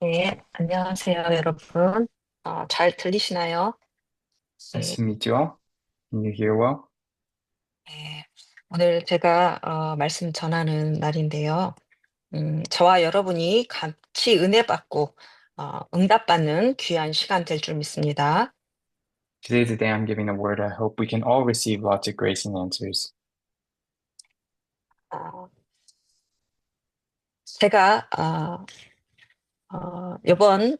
네, 안녕하세요, 여러분. 잘 들리시나요? Nice 네, to meet you all. Can you hear well? 네. 오늘 제가 말씀 전하는 날인데요. 저와 여러분이 같이 은혜 받고 응답받는 귀한 시간 될 줄 믿습니다. Today's the day I'm giving the word. I hope we can all receive lots of grace and answers. 어, 제가 이번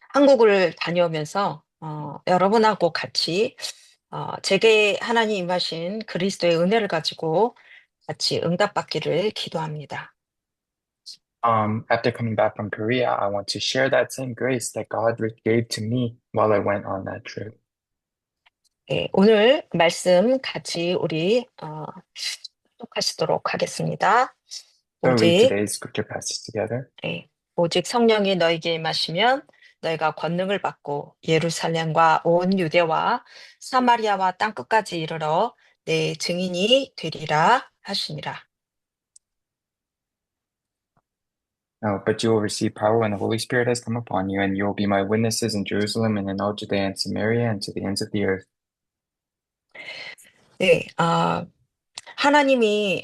한국을 다녀오면서 여러분하고 같이 제게 하나님 임하신 그리스도의 은혜를 가지고 같이 응답받기를 기도합니다. After coming back from Korea, I want to share that same grace that God gave to me while I went on that trip. 네, 오늘 말씀 같이 우리독하시도록 하겠습니다. So read 오직 today's scripture passage together. 네, 오직 성령이 너에게 임하시면 너희가 권능을 받고 예루살렘과 온 유대와 사마리아와 땅 끝까지 이르러 내 증인이 되리라 하시니라. But you will receive power when the Holy Spirit has come upon you, and you will be my witnesses in Jerusalem and in all Judea and Samaria and to the ends of the earth. 네, 하나님이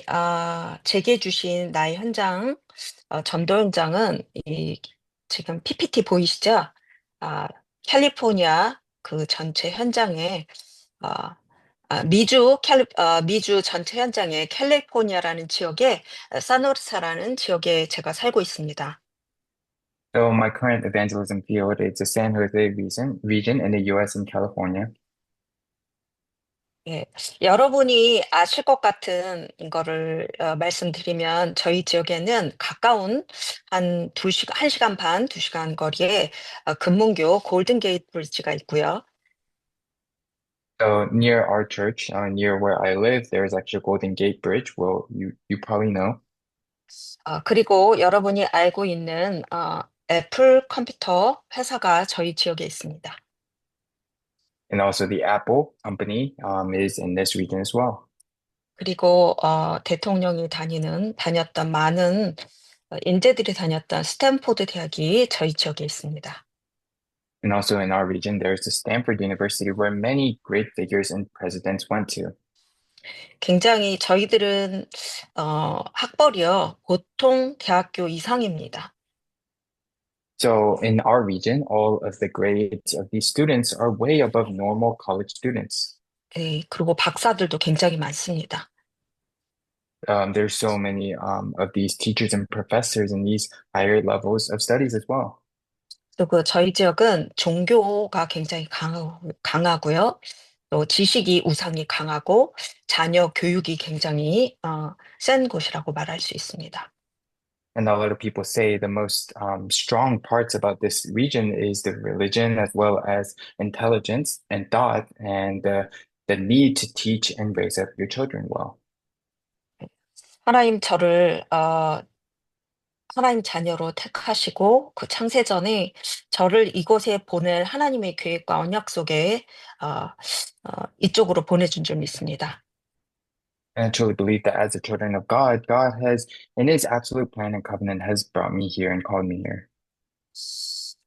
제게 주신 나의 현장, 전도 현장은 지금 PPT 보이시죠? 아, 캘리포니아 그 전체 현장에 아, 미주 전체 현장에 캘리포니아라는 지역에 사노르사라는 지역에 제가 살고 있습니다. So my current evangelism field is the San Jose region in the U.S. and California. 예. 여러분이 아실 것 같은 거를 말씀드리면 저희 지역에는 가까운 한 2시간, 1시간 반, 2시간 거리에 금문교 골든 게이트 브리지가 있고요. So near our church, near where I live, there is actually a Golden Gate Bridge. Well, you probably know. 그리고 여러분이 알고 있는 애플 컴퓨터 회사가 저희 지역에 있습니다. And also the Apple company is in this region as well. 그리고 대통령이 다녔던 많은 인재들이 다녔던 스탠포드 대학이 저희 지역에 있습니다. And also in our region, there's the Stanford University where many great figures and presidents went to. 굉장히 저희들은 학벌이요. 보통 대학교 이상입니다. So in our region, all of the grades of these students are way above normal college students. 예, 그리고 박사들도 굉장히 많습니다. There's so many of these teachers and professors in these higher levels of studies as well. 그리고 저희 지역은 종교가 굉장히 강하고요. 또 지식이 우상이 강하고 자녀 교육이 굉장히 센 곳이라고 말할 수 있습니다. And a lot of people say the most strong parts about this region is the religion as well as intelligence and thought and the need to teach and raise up your children well. 하나님 저를 하나님 자녀로 택하시고 그 창세전에 저를 이곳에 보낼 하나님의 계획과 언약 속에 어, 이쪽으로 보내준 줄 믿습니다. And I truly believe that as the children of God, God has, in His absolute plan and covenant, has brought me here and called me here.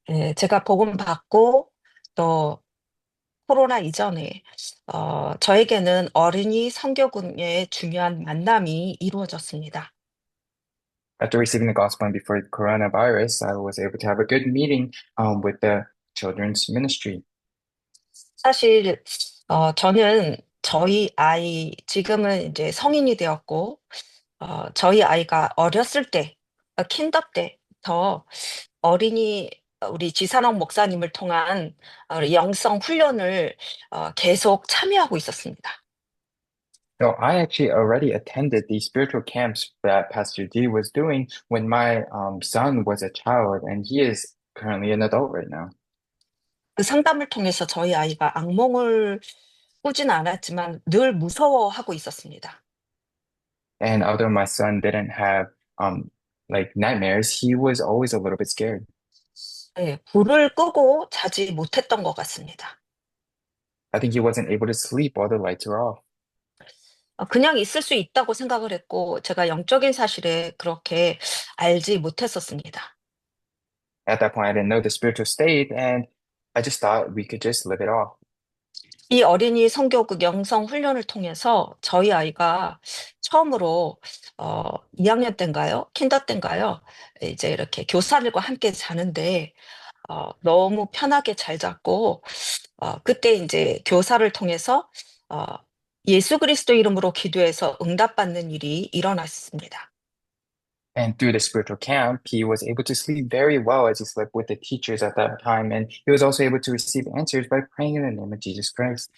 예, 제가 복음 받고 또 코로나 이전에 저에게는 어린이 성교군의 중요한 만남이 이루어졌습니다. After receiving the gospel and before the coronavirus, I was able to have a good meeting with the children's ministry. 사실 저는 저희 아이 지금은 이제 성인이 되었고 저희 아이가 어렸을 때 킨더 때부터 어린이 우리 지산옥 목사님을 통한 영성 훈련을 계속 참여하고 있었습니다. So I actually already attended the spiritual camps that Pastor D was doing when my son was a child, and he is currently an adult right now. 그 상담을 통해서 저희 아이가 악몽을 꾸지는 않았지만 늘 무서워하고 있었습니다. And although my son didn't have like nightmares, he was always a little bit scared. 예, 불을 끄고 자지 못했던 것 같습니다. I think he wasn't able to sleep while the lights were off. 그냥 있을 수 있다고 생각을 했고 제가 영적인 사실에 그렇게 알지 못했었습니다. At that point, I didn't know the spiritual state, and I just thought we could just live it off. 이 어린이 성교육 영성 훈련을 통해서 저희 아이가 처음으로 2학년 때인가요? 킨더 때인가요? 이제 이렇게 교사들과 함께 자는데 너무 편하게 잘 잤고 그때 인제 교사를 통해서 어 예수 그리스도 이름으로 기도해서 응답받는 일이 일어났습니다. And through the spiritual camp, he was able to sleep very well as he slept with the teachers at that time. And he was also able to receive answers by praying in the name of Jesus Christ.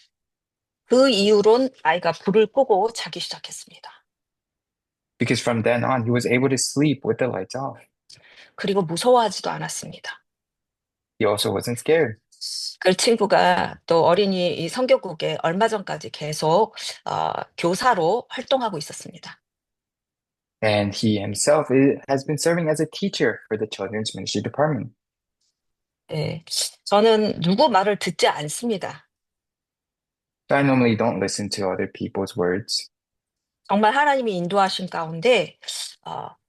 그 이후론 아이가 불을 끄고 자기 시작했습니다. Because from then on, he was able to sleep with the lights off. 그리고 무서워하지도 않았습니다. He also wasn't scared. 그 친구가 또 어린이 이 성교국에 얼마 전까지 계속 교사로 활동하고 있었습니다. And he himself has been serving as a teacher for the children's ministry department. 예. 저는 누구 말을 듣지 않습니다. So I normally don't listen to other people's words. 정말 하나님이 인도하신 가운데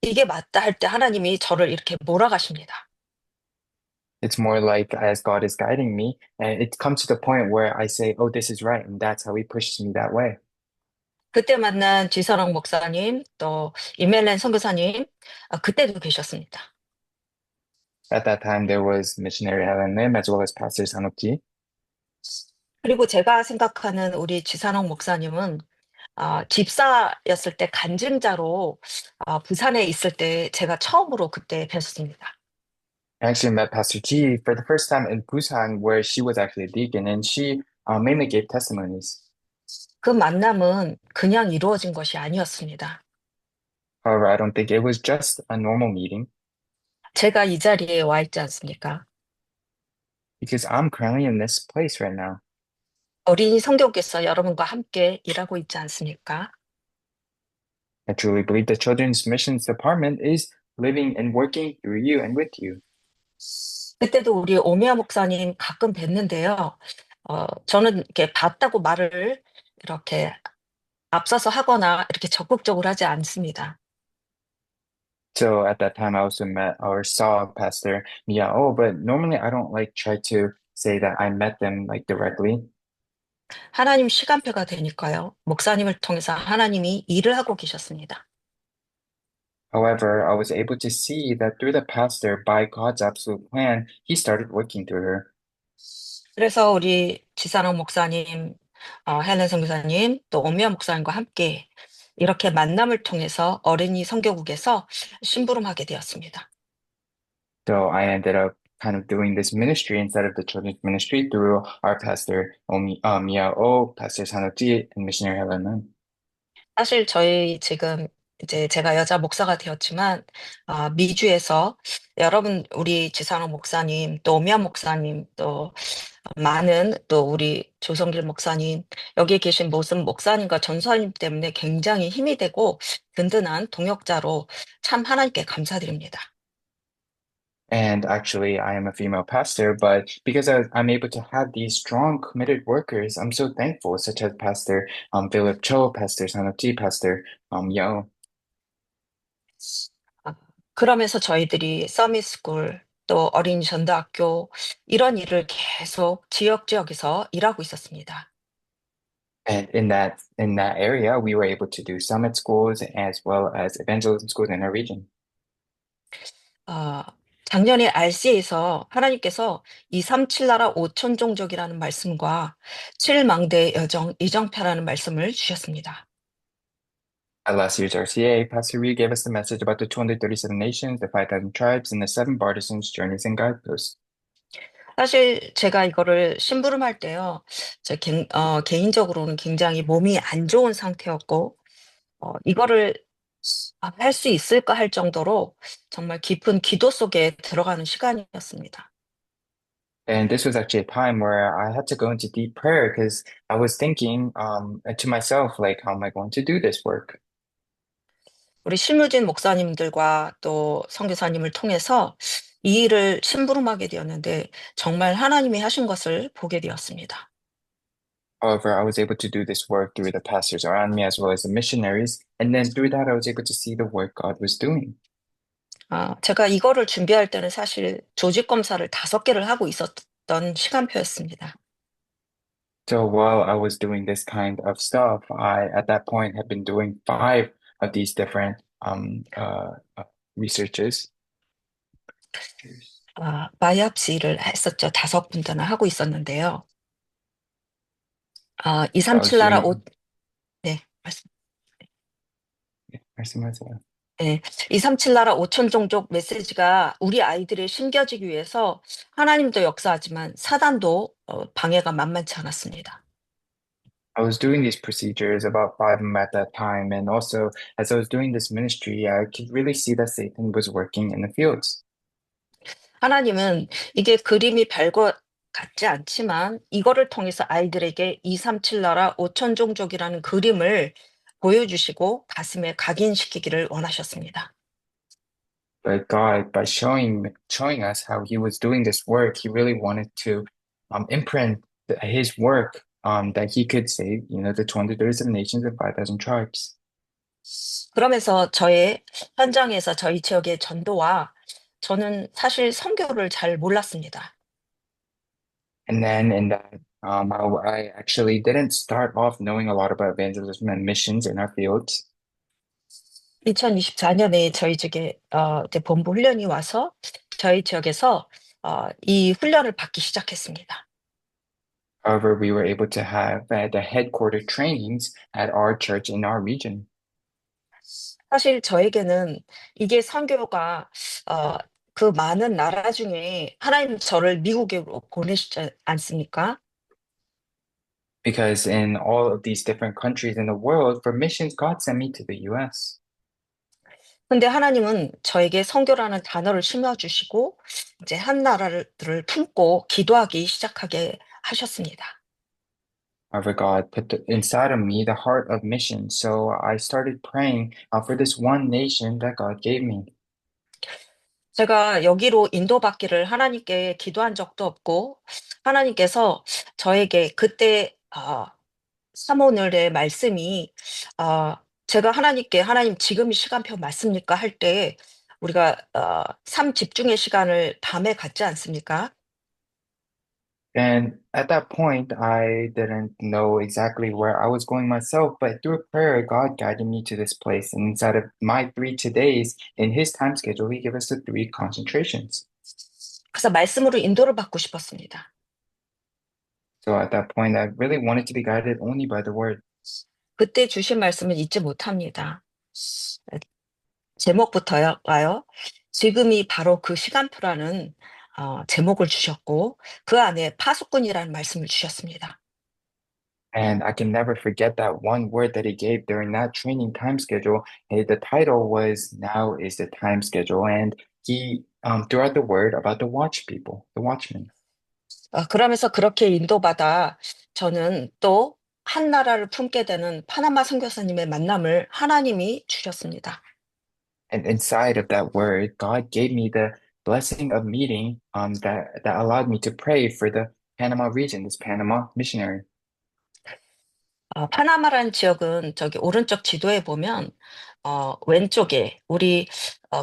이게 맞다 할 때 하나님이 저를 이렇게 몰아가십니다. It's more like as God is guiding me, and it comes to the point where I say, oh, this is right. And that's how he pushes me that way. 그때 만난 지선옥 목사님 또 이멜렌 선교사님 그때도 계셨습니다. At that time, there was missionary Helen Lim as well as Pastor Sanokji. 그리고 제가 생각하는 우리 지선옥 목사님은 집사였을 때 간증자로 부산에 있을 때 제가 처음으로 그때 뵀었습니다. I actually met Pastor G for the first time in Busan, where she was actually a deacon, and she mainly gave testimonies. 그 만남은 그냥 이루어진 것이 아니었습니다. However, I don't think it was just a normal meeting 제가 이 자리에 와 있지 않습니까? because I'm currently in this place right now. 어린이 성교께서 여러분과 함께 일하고 있지 않습니까? I truly believe the Children's Missions Department is living and working through you and with you. 그때도 우리 오미아 목사님 가끔 뵀는데요. 저는 이렇게 봤다고 말을 이렇게 앞서서 하거나 이렇게 적극적으로 하지 않습니다. So at that time, I also met or saw Pastor Miao, but normally I don't like try to say that I met them like directly. 하나님 시간표가 되니까요. 목사님을 통해서 하나님이 일을 하고 계셨습니다. However, I was able to see that through the pastor, by God's absolute plan, he started working through her. 그래서 우리 지산옥 목사님, 헬렌 선교사님, 또 오미아 목사님과 함께 이렇게 만남을 통해서 어린이 성교국에서 심부름하게 되었습니다. So I ended up kind of doing this ministry instead of the children's ministry through our pastor, Mia O, Pastor Sanoji, and missionary Helena. 사실 저희 지금 이제 제가 여자 목사가 되었지만 미주에서 여러분 우리 지산옥 목사님 또 오미아 목사님 또 많은 또 우리 조성길 목사님 여기에 계신 모든 목사님과 전사님 때문에 굉장히 힘이 되고 든든한 동역자로 참 하나님께 감사드립니다. And actually, I am a female pastor, but because I'm able to have these strong, committed workers, I'm so thankful, such as Pastor Philip Cho, Pastor Sanoji, Pastor Yo. 아, 그러면서 저희들이 서밋스쿨 또 어린이 전도학교 이런 일을 계속 지역에서 일하고 있었습니다. And in that area, we were able to do summit schools as well as evangelism schools in our region. 아, 작년에 RC에서 하나님께서 237 나라 5천 종족이라는 말씀과 7망대의 여정 이정표라는 말씀을 주셨습니다. At last year's RCA, Pastor Ree gave us the message about the 237 nations, the 5,000 tribes, and the seven partisans' journeys and guideposts. 사실 제가 이거를 심부름할 때요. 개인적으로는 굉장히 몸이 안 좋은 상태였고 이거를 할 수 있을까 할 정도로 정말 깊은 기도 속에 들어가는 시간이었습니다. And this was actually a time where I had to go into deep prayer because I was thinking to myself, like, how am I going to do this work? 우리 실무진 목사님들과 또 선교사님을 통해서 이 일을 심부름하게 되었는데 정말 하나님이 하신 것을 보게 되었습니다. However, I was able to do this work through the pastors around me as well as the missionaries. And then through that, I was able to see the work God was doing. 제가 이거를 준비할 때는 사실 조직 검사를 5개를 하고 있었던 시간표였습니다. So while I was doing this kind of stuff, I at that point had been doing five of these different researches. 바이옵시를 했었죠. 5군데나 하고 있었는데요. I was 237 나라 doing 네, 말씀. 말씀하세요. 네, 237 나라 5천 종족 메시지가 우리 아이들이 심겨지기 위해서 하나님도 역사하지만 사단도 방해가 만만치 않았습니다. I was doing these procedures, about five of them at that time, and also as I was doing this ministry, I could really see that Satan was working in the fields. 하나님은 이게 그림이 별거 같지 않지만 이거를 통해서 아이들에게 237 나라 5천 종족이라는 그림을 보여주시고 가슴에 각인시키기를 원하셨습니다. But God, by showing us how He was doing this work, He really wanted to imprint His work that He could save, the 237 nations and 5,000 tribes. 그러면서 저의 현장에서 저희 지역의 전도와 저는 사실 선교를 잘 몰랐습니다. And then in that, I actually didn't start off knowing a lot about evangelism and missions in our fields. 2024년에 저희 지역에 이제 본부 훈련이 와서 저희 지역에서 이 훈련을 받기 시작했습니다. However, we were able to have the headquarter trainings at our church in our region. 사실 저에게는 이게 선교가 어 그 많은 나라 중에 하나님 저를 미국으로 보내시지 않습니까? Because in all of these different countries in the world, for missions, God sent me to the US. 근데 하나님은 저에게 선교라는 단어를 심어 주시고 이제 한 나라를 를 품고 기도하기 시작하게 하셨습니다. However, God put inside of me the heart of mission. So I started praying for this one nation that God gave me. 제가 여기로 인도받기를 하나님께 기도한 적도 없고 하나님께서 저에게 그때 사모늘의 말씀이 제가 하나님께 "하나님 지금이 시간표 맞습니까?" 할 때 우리가 삶 집중의 시간을 밤에 갖지 않습니까? And at that point, I didn't know exactly where I was going myself, but through prayer, God guided me to this place. And inside of my 3 todays, in His time schedule, He gave us the 3 concentrations. 그래서 말씀으로 인도를 받고 싶었습니다. So at that point, I really wanted to be guided only by the word. 그때 주신 말씀을 잊지 못합니다. 제목부터요 지금이 바로 그 시간표라는 제목을 주셨고 그 안에 파수꾼이라는 말씀을 주셨습니다. And I can never forget that one word that He gave during that training time schedule. The title was Now is the Time Schedule. And He threw out the word about the watch people, the watchmen. 그러면서 그렇게 인도받아 저는 또 한 나라를 품게 되는 파나마 선교사님의 만남을 하나님이 주셨습니다. And inside of that word, God gave me the blessing of meeting that allowed me to pray for the Panama region, this Panama missionary. 파나마라는 지역은 저기 오른쪽 지도에 보면 왼쪽에 우리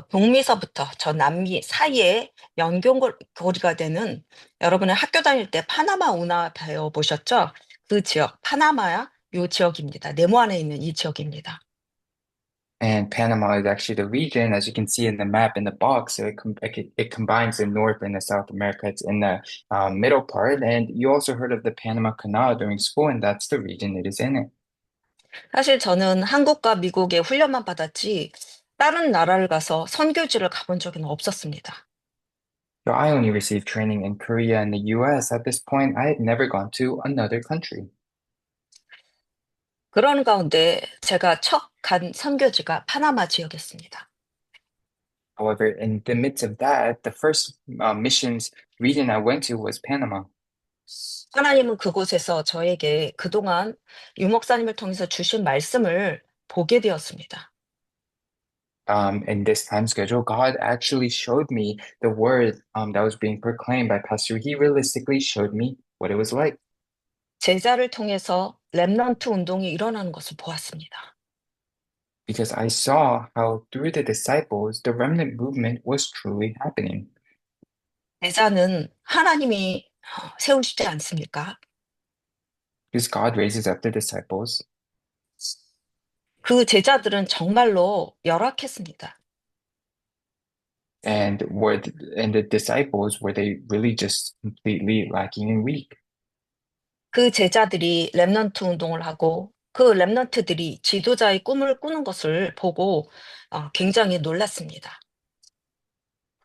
북미서부터 저 남미 사이에 연결고리가 되는 여러분은 학교 다닐 때 파나마 운하 배워 보셨죠? 그 지역 파나마야 요 지역입니다. 네모 안에 있는 이 지역입니다. And Panama is actually the region, as you can see in the map in the box. So it combines the North and the South America. It's in the middle part. And you also heard of the Panama Canal during school, and that's the region it is in it. 사실 저는 한국과 미국의 훈련만 받았지 다른 나라를 가서 선교지를 가본 적은 없었습니다. So I only received training in Korea and the US. At this point, I had never gone to another country. 그런 가운데 제가 첫 간 선교지가 파나마 지역이었습니다. However, in the midst of that, the first missions region I went to was Panama. 하나님은 그곳에서 저에게 그동안 유 목사님을 통해서 주신 말씀을 보게 되었습니다. In this time schedule, God actually showed me the word that was being proclaimed by Pastor. He realistically showed me what it was like. 제자를 통해서 렘넌트 운동이 일어나는 것을 보았습니다. because I saw how through the disciples, the remnant movement was truly happening. 제자는 하나님이 세우시지 않습니까? Because God raises up the disciples, 그 제자들은 정말로 열악했습니다. and and the disciples were they really just completely lacking and weak? 그 제자들이 렘넌트 운동을 하고 그 렘넌트들이 지도자의 꿈을 꾸는 것을 보고 굉장히 놀랐습니다.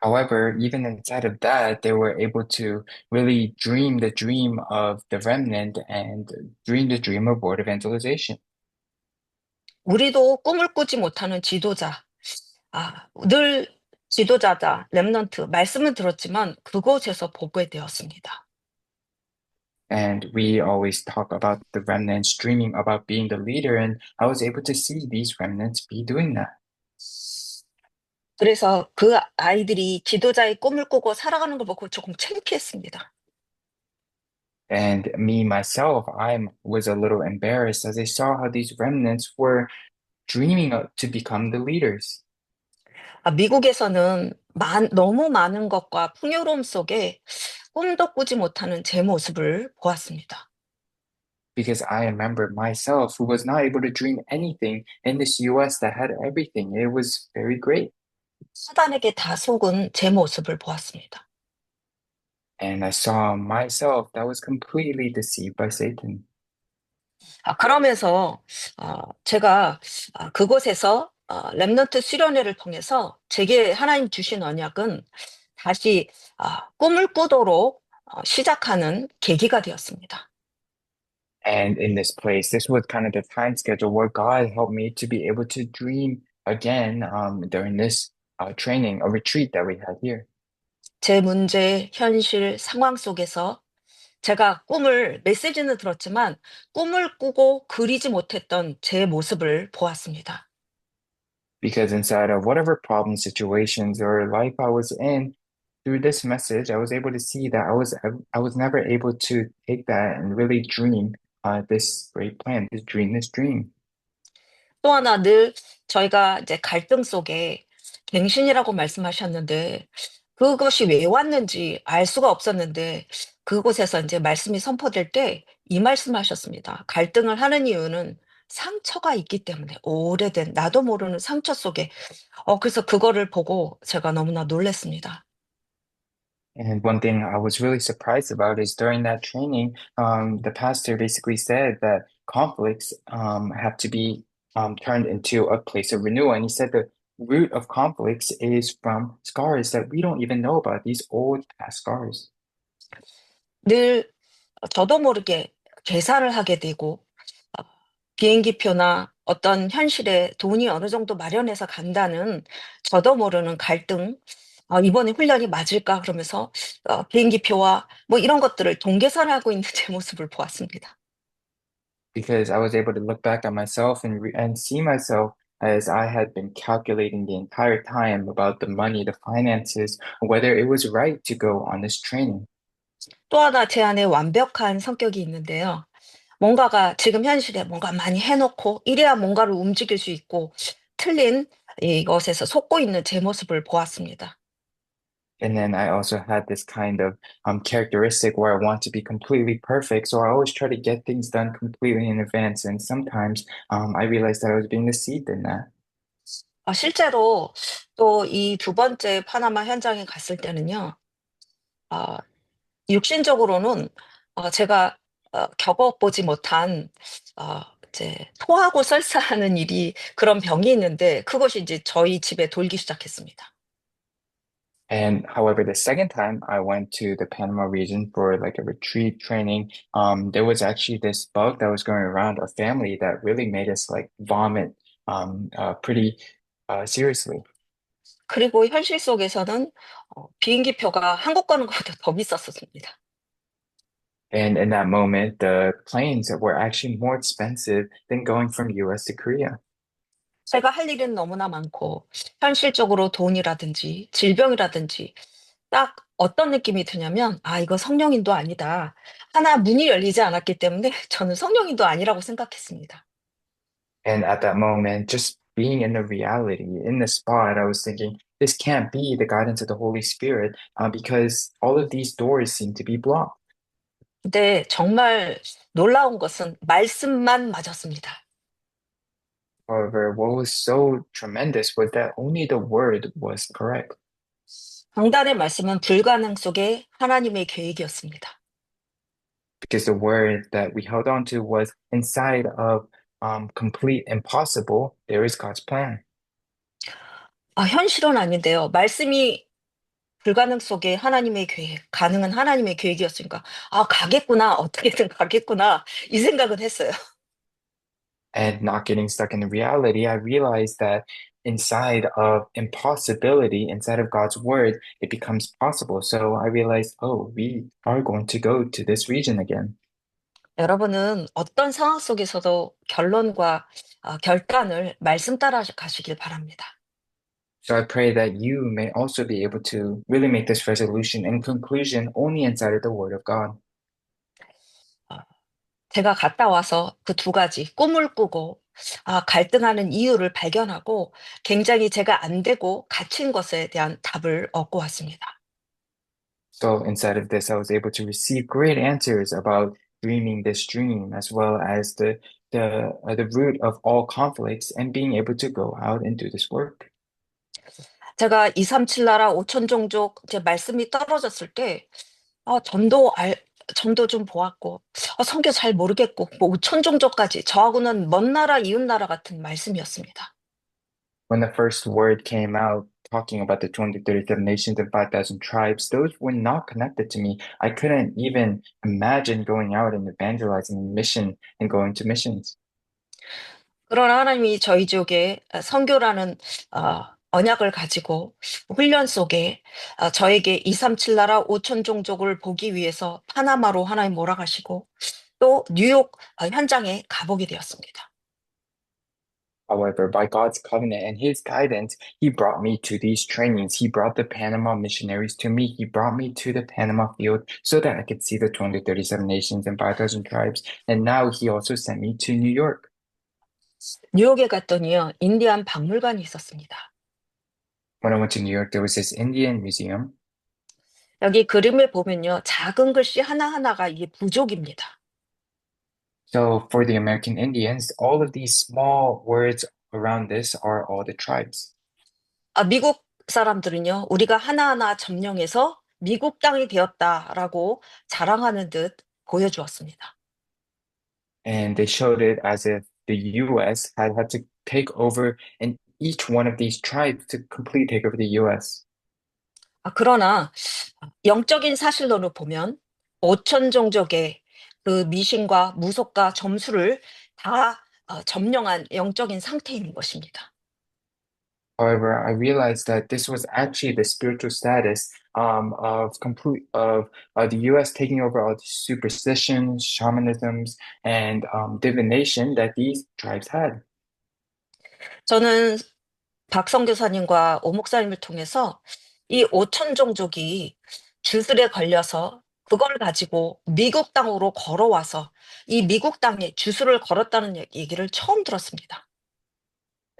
However, even inside of that, they were able to really dream the dream of the remnant and dream the dream of word evangelization. 우리도 꿈을 꾸지 못하는 지도자, 늘 지도자다, 렘넌트, 말씀은 들었지만 그곳에서 보게 되었습니다. And we always talk about the remnants dreaming about being the leader, and I was able to see these remnants be doing that. 그래서 그 아이들이 지도자의 꿈을 꾸고 살아가는 걸 보고 조금 창피했습니다. And me myself, I was a little embarrassed as I saw how these remnants were dreaming to become the leaders. 미국에서는 너무 많은 것과 풍요로움 속에 꿈도 꾸지 못하는 제 모습을 보았습니다. Because I remember myself who was not able to dream anything in this US that had everything. It was very great. 사단에게 다 속은 제 모습을 보았습니다. And I saw myself that was completely deceived by Satan. 그러면서 제가 그곳에서 렘넌트 수련회를 통해서 제게 하나님 주신 언약은 다시 꿈을 꾸도록 시작하는 계기가 되었습니다. And in this place, this was kind of the time schedule where God helped me to be able to dream again during this training, a retreat that we had here. 제 문제, 현실, 상황 속에서 제가 메시지는 들었지만 꿈을 꾸고 그리지 못했던 제 모습을 보았습니다. Because inside of whatever problem situations or life I was in, through this message, I was able to see that I was never able to take that and really dream this great plan, this dream. 또 하나 늘 저희가 이제 갈등 속에 갱신이라고 말씀하셨는데 그것이 왜 왔는지 알 수가 없었는데 그곳에서 이제 말씀이 선포될 때 이 말씀하셨습니다. 갈등을 하는 이유는 상처가 있기 때문에 오래된 나도 모르는 상처 속에 그래서 그거를 보고 제가 너무나 놀랐습니다. And one thing I was really surprised about is during that training, the pastor basically said that conflicts have to be turned into a place of renewal. And he said the root of conflicts is from scars that we don't even know about, these old past scars. 늘 저도 모르게 계산을 하게 되고 어 비행기표나 어떤 현실에 돈이 어느 정도 마련해서 간다는 저도 모르는 갈등, '이번에 훈련이 맞을까?' 그러면서 비행기표와 뭐 이런 것들을 동계산하고 있는 제 모습을 보았습니다. Because I was able to look back at myself and see myself as I had been calculating the entire time about the money, the finances, whether it was right to go on this training. 또 하나 제 안에 완벽한 성격이 있는데요. 뭔가가 지금 현실에 뭔가 많이 해 놓고 이래야 뭔가를 움직일 수 있고 틀린 이것에서 속고 있는 제 모습을 보았습니다. And then I also had this kind of characteristic where I want to be completely perfect. So I always try to get things done completely in advance. And sometimes I realized that I was being deceived in that. 실제로 또 이 두 번째 파나마 현장에 갔을 때는요. 어 육신적으로는 제가 겪어 보지 못한 이제 토하고 설사하는 일이 그런 병이 있는데 그것이 이제 저희 집에 돌기 시작했습니다. And however, the second time I went to the Panama region for like a retreat training, there was actually this bug that was going around our family that really made us like vomit pretty seriously. 그리고 현실 속에서는 비행기표가 한국 가는 것보다 더 비쌌었습니다. And in that moment, the planes were actually more expensive than going from US to Korea. 제가 할 일은 너무나 많고 현실적으로 돈이라든지 질병이라든지 딱 어떤 느낌이 드냐면 '아 이거 성령인도 아니다.' 하나 문이 열리지 않았기 때문에 저는 성령인도 아니라고 생각했습니다. And at that moment, just being in the reality, in the spot, I was thinking, this can't be the guidance of the Holy Spirit, because all of these doors seem to be blocked. 근데 정말 놀라운 것은 말씀만 맞았습니다. However, what was so tremendous was that only the word was correct, 강단의 말씀은 불가능 속에 하나님의 계획이었습니다. because the word that we held on to was inside of complete impossible. There is God's plan. 현실은 아닌데요. 말씀이 불가능 속에 하나님의 계획, 가능한 하나님의 계획이었으니까, 가겠구나, 어떻게든 가겠구나, 이 생각은 했어요. And not getting stuck in the reality, I realized that inside of impossibility, inside of God's word, it becomes possible. So I realized, oh, we are going to go to this region again. 여러분은 어떤 상황 속에서도 결론과 결단을 말씀 따라 가시길 바랍니다. So I pray that you may also be able to really make this resolution and conclusion only inside of the word of God. 어, 제가 갔다 와서 그 두 가지 꿈을 꾸고 갈등하는 이유를 발견하고 굉장히 제가 안 되고 갇힌 것에 대한 답을 얻고 왔습니다. So inside of this, I was able to receive great answers about dreaming this dream, as well as the root of all conflicts, and being able to go out and do this work. 제가 237 나라 5천 종족 이제 말씀이 떨어졌을 때 전도 전도 좀 보았고 성경 잘 모르겠고 뭐 5천 종족까지 저하고는 먼 나라 이웃 나라 같은 말씀이었습니다. When the first word came out talking about the 237 nations and 5,000 tribes, those were not connected to me. I couldn't even imagine going out and evangelizing mission and going to missions. 그러나 하나님이 저희 지역에 선교라는 언약을 가지고 훈련 속에 저에게 237 나라 5천 종족을 보기 위해서 파나마로 하나님 몰아가시고 또 뉴욕 현장에 가보게 되었습니다. However, by God's covenant and His guidance, He brought me to these trainings. He brought the Panama missionaries to me. He brought me to the Panama field so that I could see the 237 nations and 5,000 tribes. And now He also sent me to New York. 뉴욕에 갔더니요, 인디안 박물관이 있었습니다. When I went to New York, there was this Indian museum. 여기 그림을 보면요, 작은 글씨 하나하나가 이게 부족입니다. So for the American Indians, all of these small words around this are all the tribes. 미국 사람들은요, 우리가 하나하나 점령해서 미국 땅이 되었다라고 자랑하는 듯 보여주었습니다. And they showed it as if the US had to take over and each one of these tribes to completely take over the US. 그러나 영적인 사실론을 보면 5천 종족의 그 미신과 무속과 점수를 다 점령한 영적인 상태인 것입니다. However, I realized that this was actually the spiritual status of complete of the U.S. taking over all the superstitions, shamanisms, and divination that these tribes had. 저는 박 선교사님과 오 목사님을 통해서 이 5천 종족이 주술에 걸려서 그걸 가지고 미국 땅으로 걸어와서 이 미국 땅에 주술을 걸었다는 얘기를 처음 들었습니다.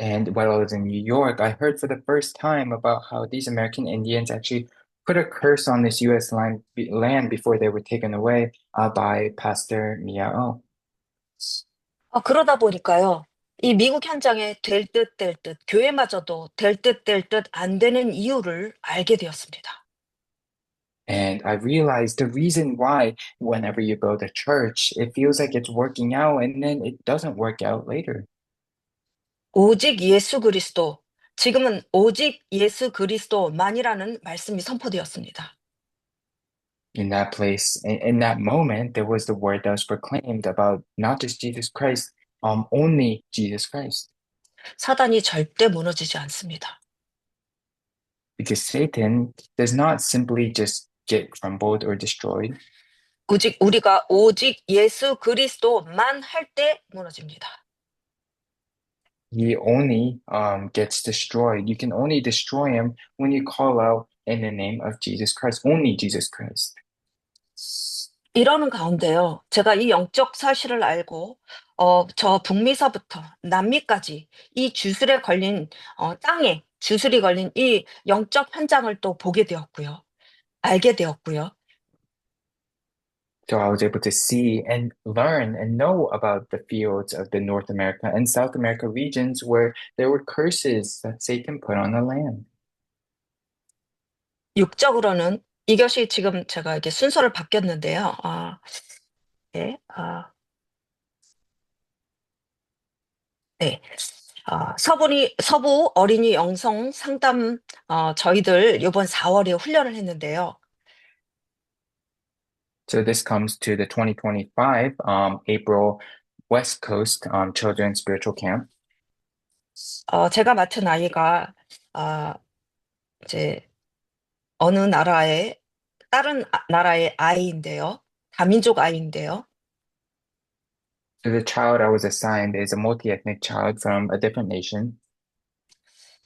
And while I was in New York, I heard for the first time about how these American Indians actually put a curse on this U.S. land before they were taken away by Pastor Miao. 그러다 보니까요. 이 미국 현장에 될 듯 될 듯, 교회마저도 될 듯 될 듯 안 되는 이유를 알게 되었습니다. And I realized the reason why whenever you go to church, it feels like it's working out and then it doesn't work out later. 오직 예수 그리스도, 지금은 오직 예수 그리스도만이라는 말씀이 선포되었습니다. In that place, in that moment, there was the word that was proclaimed about not just Jesus Christ, only Jesus Christ. 사단이 절대 무너지지 않습니다. Because Satan does not simply just get crumbled or destroyed. 우리가 오직 예수 그리스도만 할 때 무너집니다. He only gets destroyed. You can only destroy him when you call out in the name of Jesus Christ, only Jesus Christ. 이러는 가운데요. 제가 이 영적 사실을 알고 저 북미서부터 남미까지 이 주술에 걸린, 땅에 주술이 걸린 이 영적 현장을 또 보게 되었고요. 알게 되었고요. So I was able to see and learn and know about the fields of the North America and South America regions where there were curses that Satan put on the land. 육적으로는 이것이 지금 제가 이렇게 순서를 바뀌었는데요. 네, 네. 서부 어린이 영성 상담, 저희들 이번 4월에 훈련을 했는데요. So this comes to the 2025 April West Coast Children's Spiritual Camp. 제가 맡은 아이가, 아, 이제 어느 나라의, 다른 나라의 아이인데요. 다민족 아이인데요. So the child I was assigned is a multi-ethnic child from a different nation.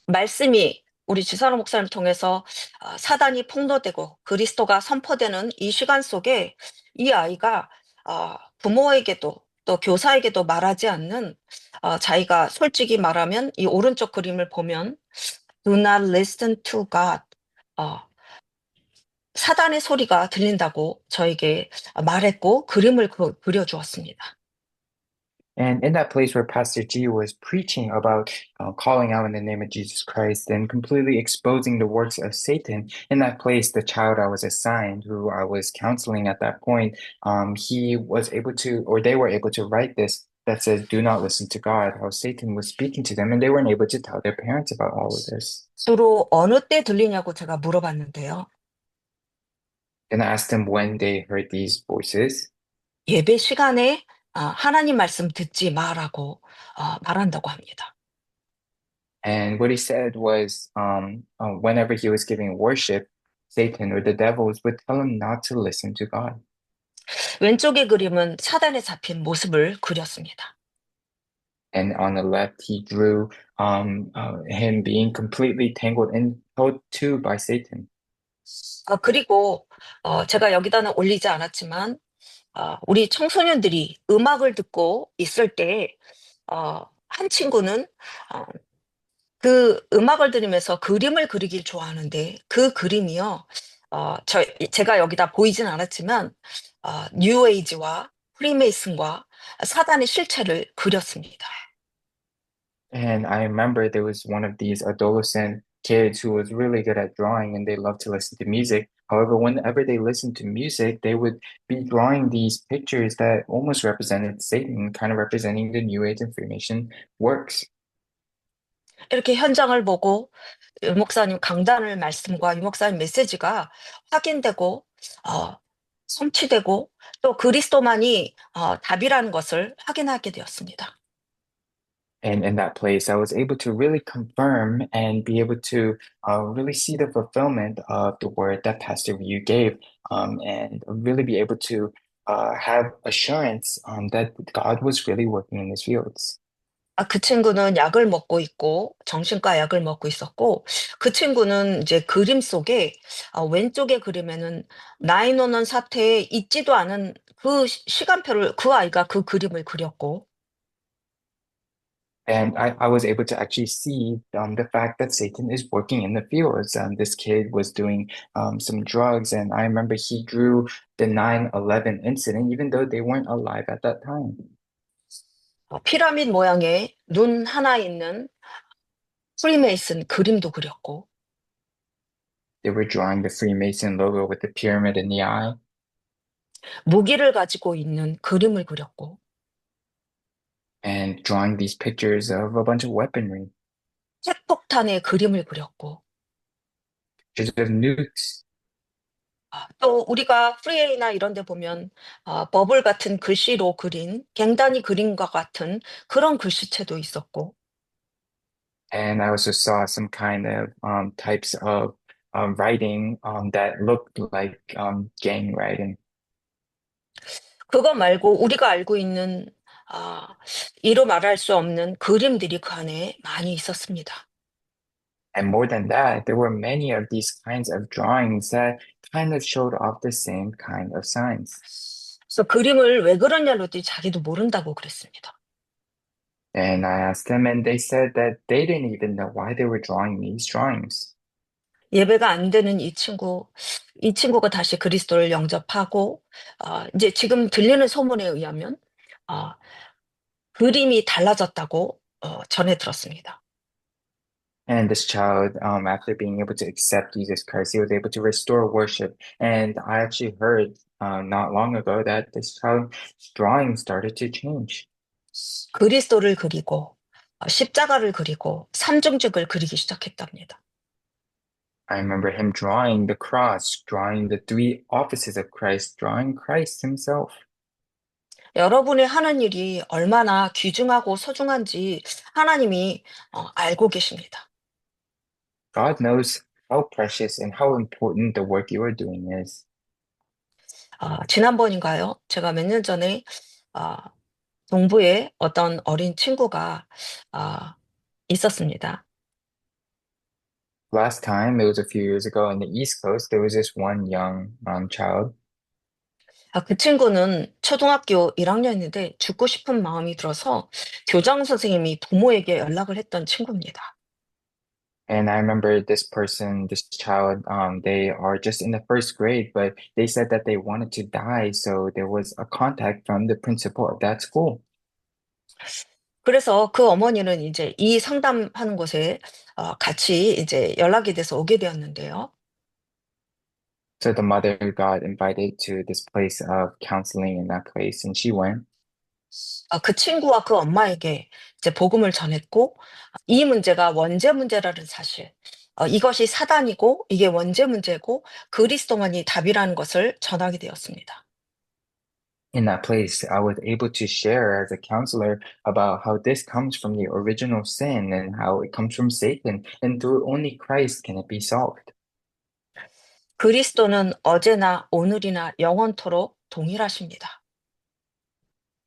말씀이 우리 지사로 목사님을 통해서 사단이 폭로되고 그리스도가 선포되는 이 시간 속에 이 아이가 부모에게도 또 교사에게도 말하지 않는, 자기가 솔직히 말하면 이 오른쪽 그림을 보면 Do not listen to God. 어, 사단의 소리가 들린다고 저에게 말했고 그림을 그려주었습니다. And in that place where Pastor G was preaching about calling out in the name of Jesus Christ and completely exposing the works of Satan, in that place, the child I was assigned, who I was counseling at that point, he was able to, or they were able to write this that says, "Do not listen to God," how Satan was speaking to them, and they weren't able to tell their parents about all of this. 주로 어느 때 들리냐고 제가 물어봤는데요. And I asked them when they heard these voices. 예배 시간에 하나님 말씀 듣지 마라고 말한다고 합니다. And what he said was, whenever he was giving worship, Satan or the devils would tell him not to listen to God. 왼쪽의 그림은 사단에 잡힌 모습을 그렸습니다. And on the left, he drew him being completely tangled and held to by Satan. 그리고 제가 여기다는 올리지 않았지만 우리 청소년들이 음악을 듣고 있을 때 한 친구는 어, 그 음악을 들으면서 그림을 그리길 좋아하는데 그 그림이요. 제가 여기다 보이진 않았지만 뉴에이지와 프리메이슨과 사단의 실체를 그렸습니다. And I remember there was one of these adolescent kids who was really good at drawing and they loved to listen to music. However, whenever they listened to music, they would be drawing these pictures that almost represented Satan, kind of representing the New Age information works. 이렇게 현장을 보고 유 목사님 강단을 말씀과 유 목사님 메시지가 확인되고 어 성취되고 또 그리스도만이 답이라는 것을 확인하게 되었습니다. And in that place, I was able to really confirm and be able to really see the fulfillment of the word that Pastor Yu gave, and really be able to have assurance that God was really working in these fields. 그 친구는 약을 먹고 있고 정신과 약을 먹고 있었고 그 친구는 이제 그림 속에 왼쪽의 그림에는 911 사태에 있지도 않은 그 시간표를 그 아이가 그 그림을 그렸고 And I was able to actually see the fact that Satan is working in the fields. This kid was doing some drugs, and I remember he drew the 9/11 incident, even though they weren't alive at that time. 피라미드 모양의 눈 하나 있는 프리메이슨 그림도 그렸고 They were drawing the Freemason logo with the pyramid in the eye. 무기를 가지고 있는 그림을 그렸고 And drawing these pictures of a bunch of weaponry, 핵폭탄의 그림을 그렸고 pictures of nukes. 또 우리가 프리웨이나 이런 데 보면 버블 같은 글씨로 그린 갱단이 그림과 같은 그런 글씨체도 있었고 And I also saw some kind of types of writing that looked like gang writing. 그거 말고 우리가 알고 있는 아 이로 말할 수 없는 그림들이 그 안에 많이 있었습니다. And more than that, there were many of these kinds of drawings that kind of showed off the same kind of signs. 그래서 그림을 왜 그렸냐고 했더니 자기도 모른다고 그랬습니다. And I asked them, and they said that they didn't even know why they were drawing these drawings. 예배가 안 되는 이 친구가 다시 그리스도를 영접하고, 이제 지금 들리는 소문에 의하면, 어, 그림이 달라졌다고, 전해 들었습니다. And this child, after being able to accept Jesus Christ, he was able to restore worship. And I actually heard not long ago that this child's drawing started to change. 그리스도를 그리고, 십자가를 그리고, 삼중직을 그리기 시작했답니다. I remember him drawing the cross, drawing the three offices of Christ, drawing Christ himself. 여러분의 하는 일이 얼마나 귀중하고 소중한지 하나님이 알고 계십니다. God knows how precious and how important the work you are doing is. 지난번인가요? 제가 몇 년 전에 아, 동부에 어떤 어린 친구가 아, 있었습니다. Last time, it was a few years ago on the East Coast, there was this one young child. 그 친구는 초등학교 1학년인데 죽고 싶은 마음이 들어서 교장 선생님이 부모에게 연락을 했던 친구입니다. And I remember this person, this child, they are just in the first grade, but they said that they wanted to die. So there was a contact from the principal of that school. 그래서 그 어머니는 이제 이 상담하는 곳에 같이 이제 연락이 돼서 오게 되었는데요. So the mother got invited to this place of counseling in that place, and she went. 그 친구와 그 엄마에게 이제 복음을 전했고, 이 문제가 원죄 문제라는 사실, 이것이 사단이고 이게 원죄 문제고 그리스도만이 답이라는 것을 전하게 되었습니다. In that place, I was able to share as a counselor about how this comes from the original sin and how it comes from Satan, and through only Christ can it be solved. 그리스도는 어제나 오늘이나 영원토록 동일하십니다.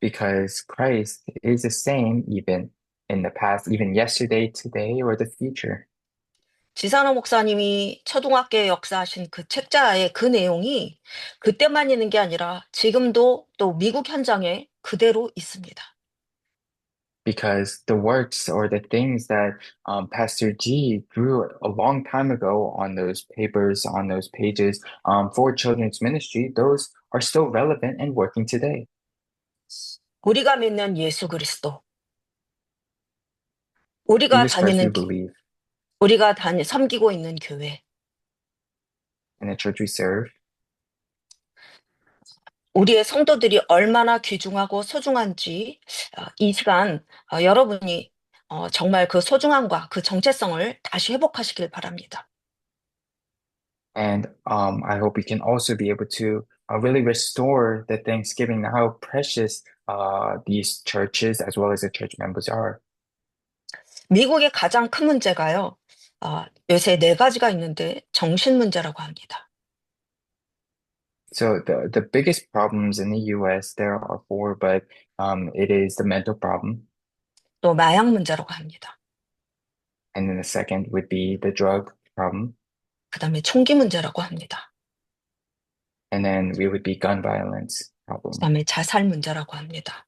Because Christ is the same even in the past, even yesterday, today, or the future. 지산호 목사님이 초등학교에 역사하신 그 책자의 그 내용이 그때만 있는 게 아니라 지금도 또 미국 현장에 그대로 있습니다. Because the works or the things that Pastor G drew a long time ago on those papers, on those pages for children's ministry, those are still relevant and working today. 우리가 믿는 예수 그리스도, 우리가 Jesus Christ we 다니는 believe, 섬기고 있는 교회, in the church we serve, 우리의 성도들이 얼마나 귀중하고 소중한지 이 시간 여러분이 정말 그 소중함과 그 정체성을 다시 회복하시길 바랍니다. and I hope we can also be able to really restore the Thanksgiving, how precious these churches as well as the church members are. 미국의 가장 큰 문제가요. 요새 네 가지가 있는데 정신 문제라고 합니다. So the biggest problems in the US, there are four, but it is the mental problem. 또 마약 문제라고 합니다. And then the second would be the drug problem. 그다음에 총기 문제라고 합니다. And then we would be gun violence problem. 그다음에 자살 문제라고 합니다.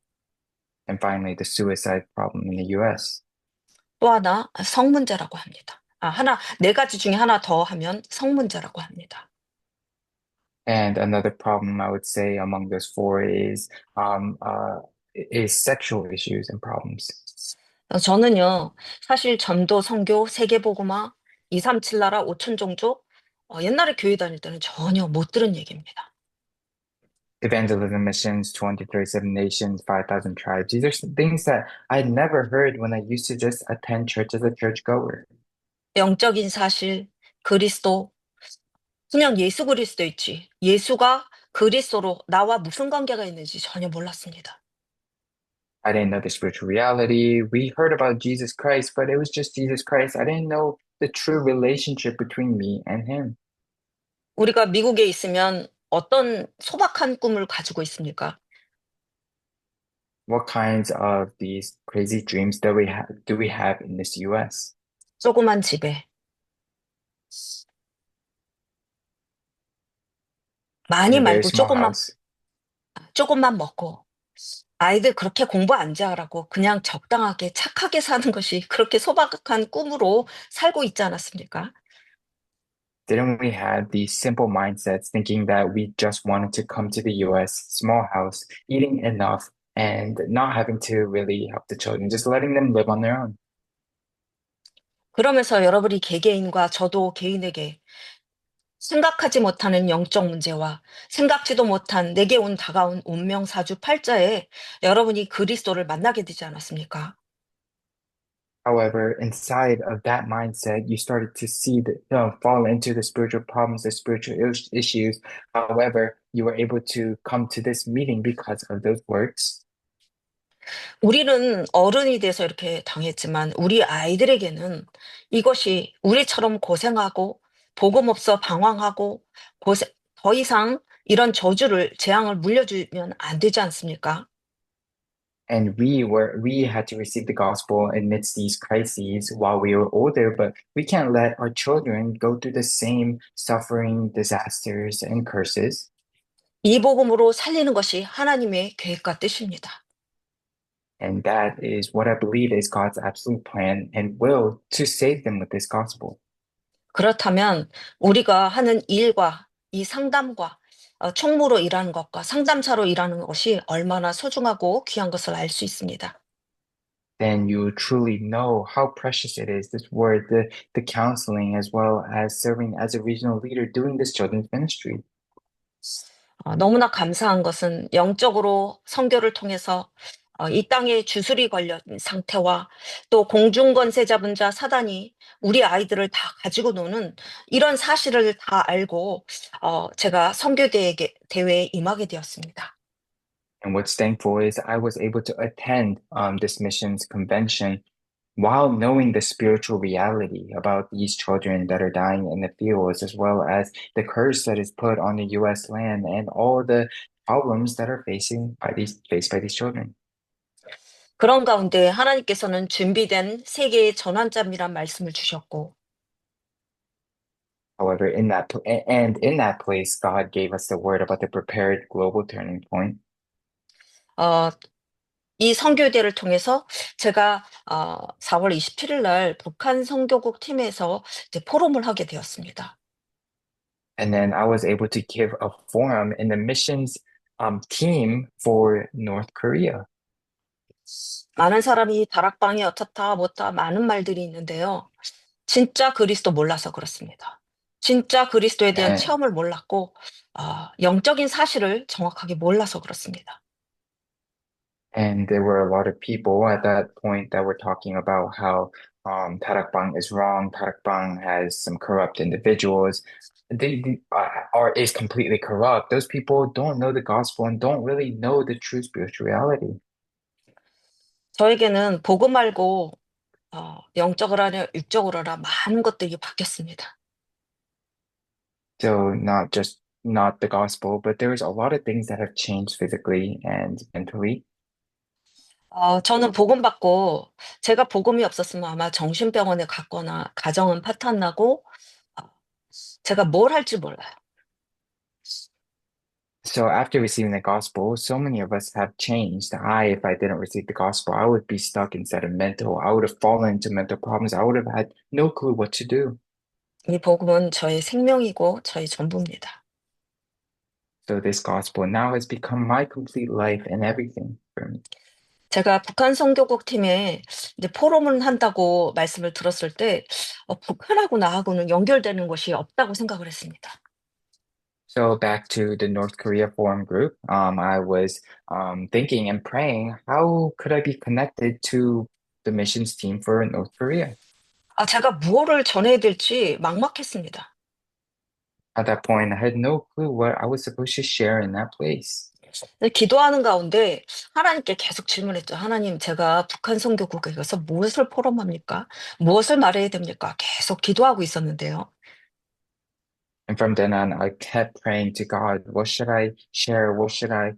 And finally, the suicide problem in the US. 또 하나 성 문제라고 합니다. 네 가지 중에 하나 더 하면 성 문제라고 합니다. And another problem I would say among those four um, uh, is sexual issues and problems. 저는요, 사실 전도, 선교, 세계복음화, 237 나라 5천 종족, 옛날에 교회 다닐 때는 전혀 못 들은 얘기입니다. Evangelism, missions, 237 nations, 5,000 tribes. These are some things that I'd never heard when I used to just attend church as a churchgoer. 영적인 사실, 그리스도, 그냥 예수 그리스도 있지. 예수가 그리스도로 나와 무슨 관계가 있는지 전혀 몰랐습니다. I didn't know the spiritual reality. We heard about Jesus Christ, but it was just Jesus Christ. I didn't know the true relationship between me and him. 우리가 미국에 있으면 어떤 소박한 꿈을 가지고 있습니까? What kinds of these crazy dreams do we have in this US? 조그만 집에 In 많이 a very 말고 small house, 조금만 먹고 아이들 그렇게 공부 안 잘하고 그냥 적당하게 착하게 사는 것이 그렇게 소박한 꿈으로 살고 있지 않았습니까? Didn't we have these simple mindsets thinking that we just wanted to come to the US, small house, eating enough, and not having to really help the children, just letting them live on their own? 그러면서 여러분이 개개인과 저도 개인에게 생각하지 못하는 영적 문제와 생각지도 못한 내게 온 다가온 운명사주 팔자에 여러분이 그리스도를 만나게 되지 않았습니까? However, inside of that mindset, you started to see the fall into the spiritual problems, the spiritual issues. However, you were able to come to this meeting because of those words. 우리는 어른이 돼서 이렇게 당했지만 우리 아이들에게는 이것이 우리처럼 고생하고 복음 없어 방황하고 고생, 더 이상 이런 저주를, 재앙을 물려주면 안 되지 않습니까? And we had to receive the gospel amidst these crises while we were older, but we can't let our children go through the same suffering, disasters, and curses. 이 복음으로 살리는 것이 하나님의 계획과 뜻입니다. And that is what I believe is God's absolute plan and will to save them with this gospel. 그렇다면 우리가 하는 일과 이 상담과 총무로 일하는 것과 상담사로 일하는 것이 얼마나 소중하고 귀한 것을 알 수 있습니다. Then you truly know how precious it is, this word, the counseling, as well as serving as a regional leader doing this children's ministry. 너무나 감사한 것은 영적으로 선교를 통해서 이 땅에 주술이 걸린 상태와 또 공중권세 잡은 자 사단이 우리 아이들을 다 가지고 노는 이런 사실을 다 알고 제가 대회에 임하게 되었습니다. And what's thankful is I was able to attend this missions convention while knowing the spiritual reality about these children that are dying in the fields, as well as the curse that is put on the U.S. land and all the problems that are faced by these children. 그런 가운데 하나님께서는 준비된 세계의 전환점이란 말씀을 주셨고 However, in that place, God gave us the word about the prepared global turning point. 어 이 선교대를 통해서 제가 4월 27일 날 북한 선교국 팀에서 이제 포럼을 하게 되었습니다. And then I was able to give a forum in the missions team for North Korea. 많은 사람이 다락방이 어떻다 못다 많은 말들이 있는데요. 진짜 그리스도 몰라서 그렇습니다. 진짜 그리스도에 대한 And, 체험을 몰랐고 영적인 사실을 정확하게 몰라서 그렇습니다. and there were a lot of people at that point that were talking about how Tarakbang is wrong, Tarakbang has some corrupt individuals, are is completely corrupt. Those people don't know the gospel and don't really know the true spiritual reality. 저에게는 복음 말고 영적으로 하냐 육적으로 하라 많은 것들이 바뀌었습니다. So not the gospel, but there's a lot of things that have changed physically and mentally. 저는 복음 받고 제가 복음이 없었으면 아마 정신병원에 갔거나 가정은 파탄나고 어 제가 뭘 할지 몰라요. So after receiving the gospel, so many of us have changed. If I didn't receive the gospel, I would be stuck inside of mental. I would have fallen into mental problems. I would have had no clue what to do. 이 복음은 저의 생명이고 저의 전부입니다. So this gospel now has become my complete life and everything for me. 제가 북한 선교국 팀에 이제 포럼을 한다고 말씀을 들었을 때 북한하고 나하고는 연결되는 것이 없다고 생각을 했습니다. So back to the North Korea forum group, I was thinking and praying, how could I be connected to the missions team for North Korea? 제가 무엇을 전해야 될지 막막했습니다. At that point, I had no clue what I was supposed to share in that place. 기도하는 가운데 하나님께 계속 질문했죠. 하나님, 제가 북한 선교국에 가서 무엇을 포럼합니까? 무엇을 말해야 됩니까? 계속 기도하고 있었는데요. And from then on, I kept praying to God, what should I share? What should I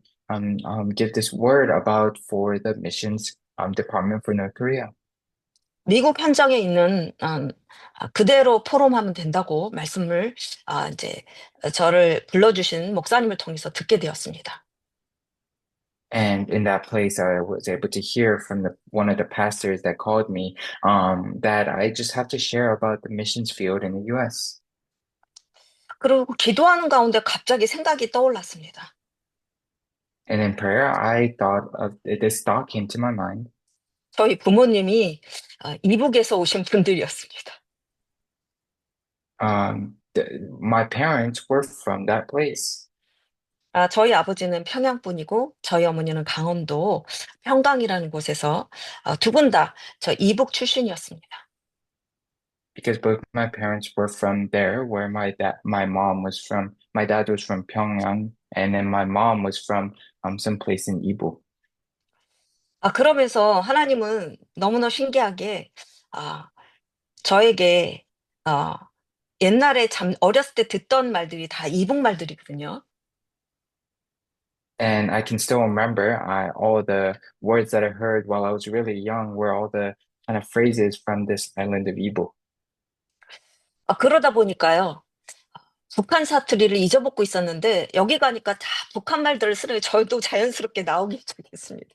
give this word about for the missions department for North Korea? 미국 현장에 있는 그대로 포럼하면 된다고 말씀을 이제 저를 불러주신 목사님을 통해서 듣게 되었습니다. And in that place, I was able to hear from one of the pastors that called me, that I just have to share about the missions field in the U.S. 그리고 기도하는 가운데 갑자기 생각이 떠올랐습니다. And in prayer, I thought of this thought came to my mind. 저희 부모님이 이북에서 오신 분들이었습니다. My parents were from that place 저희 아버지는 평양 분이고 저희 어머니는 강원도 평강이라는 곳에서 두 분 다 저 이북 출신이었습니다. because both my parents were from there, where my dad was from Pyongyang, and then my mom was from some place in Ibu. 그러면서 하나님은 너무나 신기하게 아 저에게 어 옛날에 어렸을 때 듣던 말들이 다 이북 말들이거든요. And I can still remember all the words that I heard while I was really young were all the kind of phrases from this island of Ibu. 그러다 보니까요. 북한 사투리를 잊어먹고 있었는데 여기 가니까 다 북한 말들을 쓰는 게 저도 자연스럽게 나오기 시작했습니다.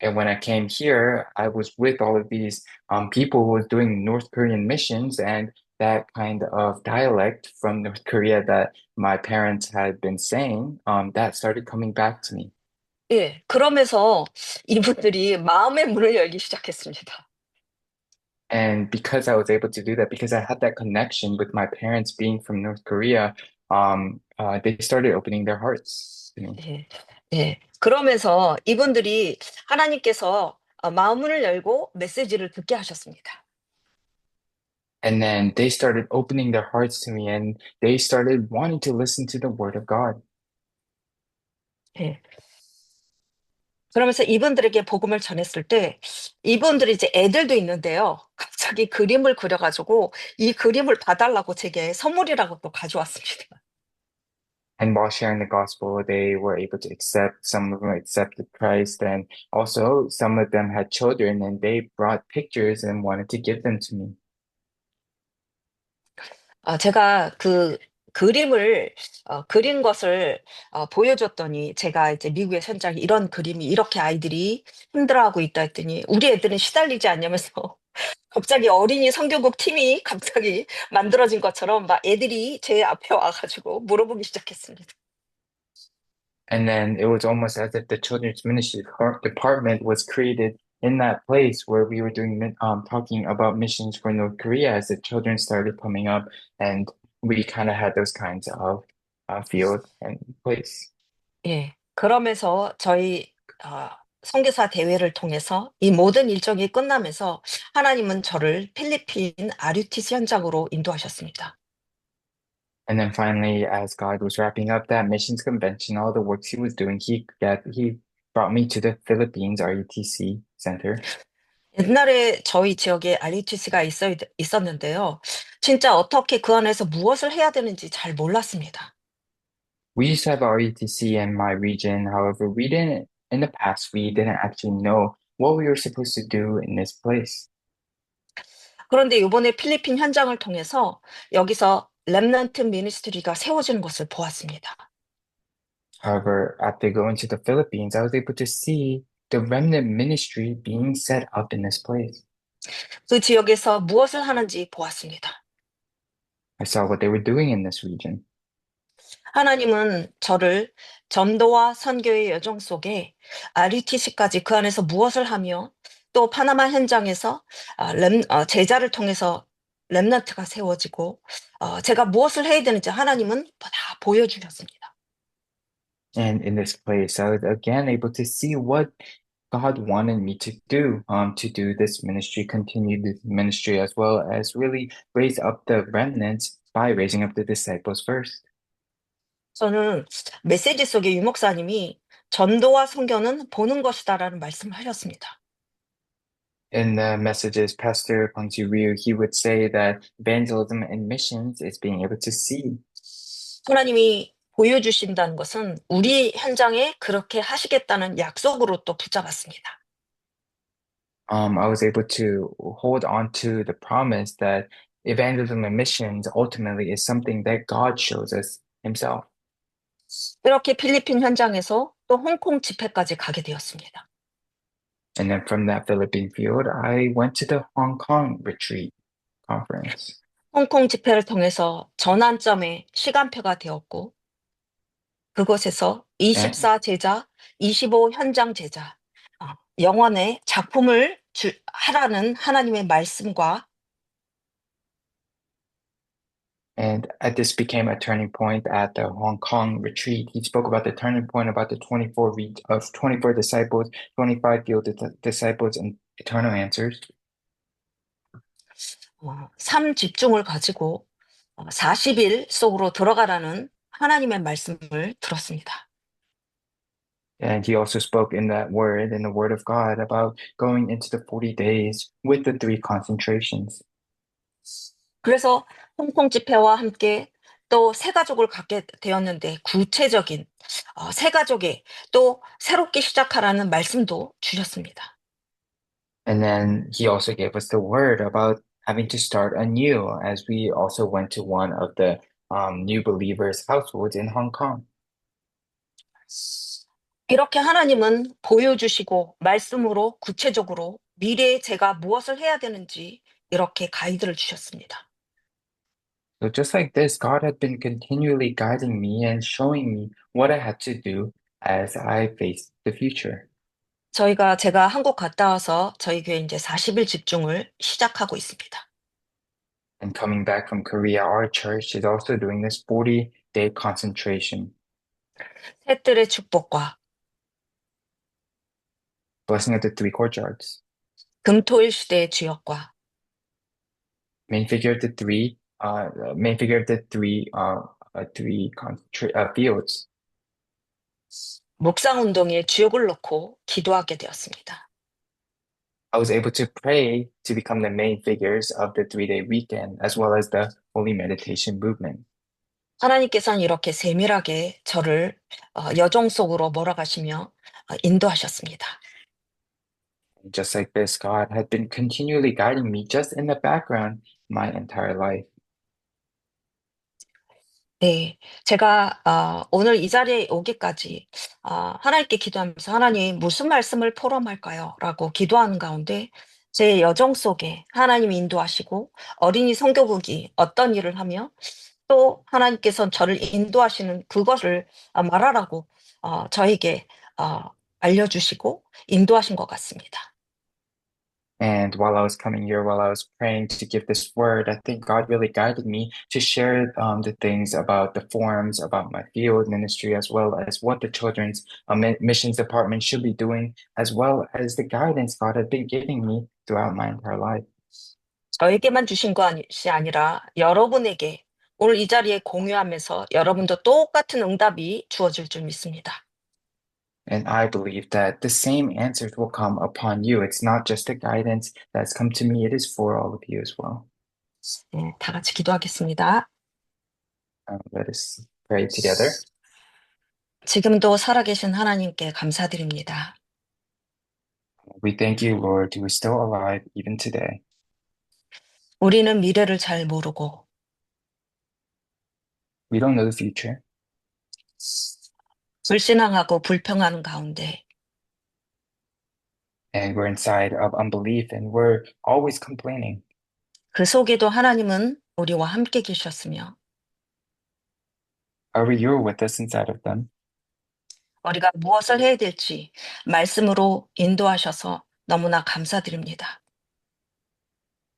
And when I came here, I was with all of these people who was doing North Korean missions, and that kind of dialect from North Korea that my parents had been saying, that started coming back to me. 예. 그러면서 이분들이 마음의 문을 열기 시작했습니다. And because I was able to do that, because I had that connection with my parents being from North Korea, they started opening their hearts to me. 예. 예. 그러면서 이분들이 하나님께서 마음 문을 열고 메시지를 듣게 하셨습니다. And then they started opening their hearts to me and they started wanting to listen to the word of God. 예. 그러면서 이분들에게 복음을 전했을 때 이분들이 이제 애들도 있는데요. 갑자기 그림을 그려 가지고 이 그림을 봐 달라고 제게 선물이라고 또 가져왔습니다. And while sharing the gospel, they were able to accept, some of them accepted Christ, and also some of them had children and they brought pictures and wanted to give them to me. 제가 그 그림을 그린 것을 보여줬더니 제가 이제 미국의 현장에 "이런 그림이 이렇게 아이들이 힘들어하고 있다." 했더니 "우리 애들은 시달리지 않냐."면서 갑자기 어린이 선교국 팀이 갑자기 만들어진 것처럼 막 애들이 제 앞에 와 가지고 물어보기 시작했습니다. And then it was almost as if the children's ministry department was created in that place where we were talking about missions for North Korea as the children started coming up, and we kind of had those kinds of field and place. 예. 그러면서 저희 선교사 대회를 통해서 이 모든 일정이 끝나면서 하나님은 저를 필리핀 아류티스 현장으로 인도하셨습니다. And then finally, as God was wrapping up that missions convention, all the works he was doing, he brought me to the Philippines RUTC Center. 옛날에 저희 지역에 아류티스가 있었는데요. 진짜 어떻게 그 안에서 무엇을 해야 되는지 잘 몰랐습니다. We used to have RUTC in my region. However, in the past, we didn't actually know what we were supposed to do in this place. 그런데 이번에 필리핀 현장을 통해서 여기서 렘넌트 미니스트리가 세워지는 것을 보았습니다. However, after going to the Philippines, I was able to see the remnant ministry being set up in this place. 그 지역에서 무엇을 하는지 보았습니다. I saw what they were doing in this region. 하나님은 저를 전도와 선교의 여정 속에 RUTC까지 그 안에서 무엇을 하며 또 파나마 현장에서 제자를 통해서 렘넌트가 세워지고 제가 무엇을 해야 되는지 하나님은 다 보여주셨습니다. And in this place, I was again able to see what God wanted me to do this ministry, continue this ministry, as well as really raise up the remnants by raising up the disciples first. 저는 메시지 속에 유 목사님이 전도와 선교는 보는 것이다라는 말씀을 하셨습니다. In the messages, Pastor Kwang Ryu, he would say that evangelism and missions is being able to see. 하나님이 보여주신다는 것은 우리 현장에 그렇게 하시겠다는 약속으로 또 붙잡았습니다. I was able to hold on to the promise that evangelism and missions ultimately is something that God shows us Himself. 이렇게 필리핀 현장에서 또 홍콩 집회까지 가게 되었습니다. And then from that Philippine field, I went to the Hong Kong retreat conference. 홍콩 집회를 통해서 전환점의 시간표가 되었고 그곳에서 And 24 제자, 25 현장 제자, 영원의 작품을 하라는 하나님의 말씀과 And this became a turning point at the Hong Kong retreat. He spoke about the turning point about the 24 disciples, 25 field disciples, and eternal answers. 삶 집중을 가지고 40일 속으로 들어가라는 하나님의 말씀을 들었습니다. And he also spoke in the word of God, about going into the 40 days with the three concentrations. 그래서 홍콩 집회와 함께 또 새 가족을 갖게 되었는데 구체적인 새 가족의 또 새롭게 시작하라는 말씀도 주셨습니다. And then he also gave us the word about having to start anew as we also went to one of the new believers' households in Hong Kong. 이렇게 하나님은 보여주시고 말씀으로 구체적으로 미래에 제가 무엇을 해야 되는지 이렇게 가이드를 주셨습니다. So just like this, God had been continually guiding me and showing me what I had to do as I faced the future. 제가 한국 갔다 와서 저희 교회 이제 40일 집중을 시작하고 있습니다. And coming back from Korea, our church is also doing this 40-day concentration. 셋들의 축복과 Blessing of the three courtyards. 금토일 시대의 주역과 Main figure of the fields. 묵상 운동에 주역을 놓고 기도하게 되었습니다. I was able to pray to become the main figures of the 3-day weekend, as well as the holy meditation movement. 하나님께서는 이렇게 세밀하게 저를 여정 속으로 몰아가시며 인도하셨습니다. Just like this, God had been continually guiding me just in the background my entire life. 네, 제가 오늘 이 자리에 오기까지 하나님께 기도하면서 하나님 무슨 말씀을 포럼할까요? 라고 기도하는 가운데 제 여정 속에 하나님이 인도하시고 어린이 성교국이 어떤 일을 하며 또 하나님께서 저를 인도하시는 그것을 말하라고 저에게 어, 알려주시고 인도하신 것 같습니다. And while I was coming here, while I was praying to give this word, I think God really guided me to share the things about the forums, about my field ministry, as well as what the children's missions department should be doing, as well as the guidance God had been giving me throughout my entire life. 저에게만 주신 것이 아니라 여러분에게 오늘 이 자리에 공유하면서 여러분도 똑같은 응답이 주어질 줄 믿습니다. And I believe that the same answers will come upon you. It's not just the guidance that's come to me, it is for all of you as well. 네, 다 같이 기도하겠습니다. Let us pray together. 지금도 살아계신 하나님께 감사드립니다. We thank you, Lord, who is still alive even today. 우리는 미래를 잘 모르고 We don't know the future, 불신앙하고 불평하는 가운데 and we're inside of unbelief, and we're always complaining. 그 속에도 하나님은 우리와 함께 계셨으며 However, you're with us inside of them, 우리가 무엇을 해야 될지 말씀으로 인도하셔서 너무나 감사드립니다.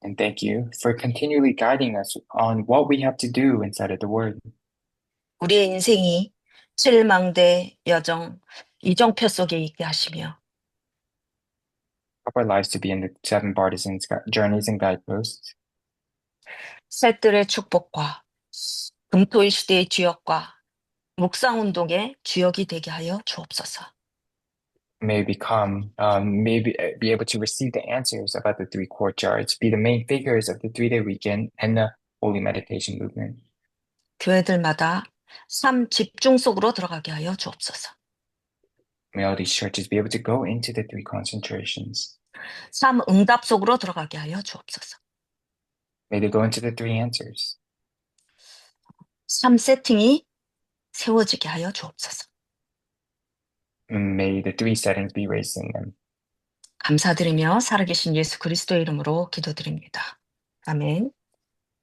and thank you for continually guiding us on what we have to do inside of the Word. 우리의 인생이 칠망대 여정, 이정표 속에 있게 하시며 Help our lives to be in the seven partisans journeys and guideposts. 셋들의 축복과 금토일 시대의 주역과 묵상 운동의 주역이 되게 하여 주옵소서. May become, be able to receive the answers about the three courtyards, be the main figures of the 3-day weekend and the holy meditation movement. 교회들마다 삶 집중 속으로 들어가게 하여 주옵소서. May all these churches be able to go into the three concentrations. 삶 응답 속으로 들어가게 하여 주옵소서. May they go into the three answers. 삶 세팅이 세워지게 하여 주옵소서. May the three settings be raised in them. 감사드리며 살아계신 예수 그리스도의 이름으로 기도드립니다. 아멘.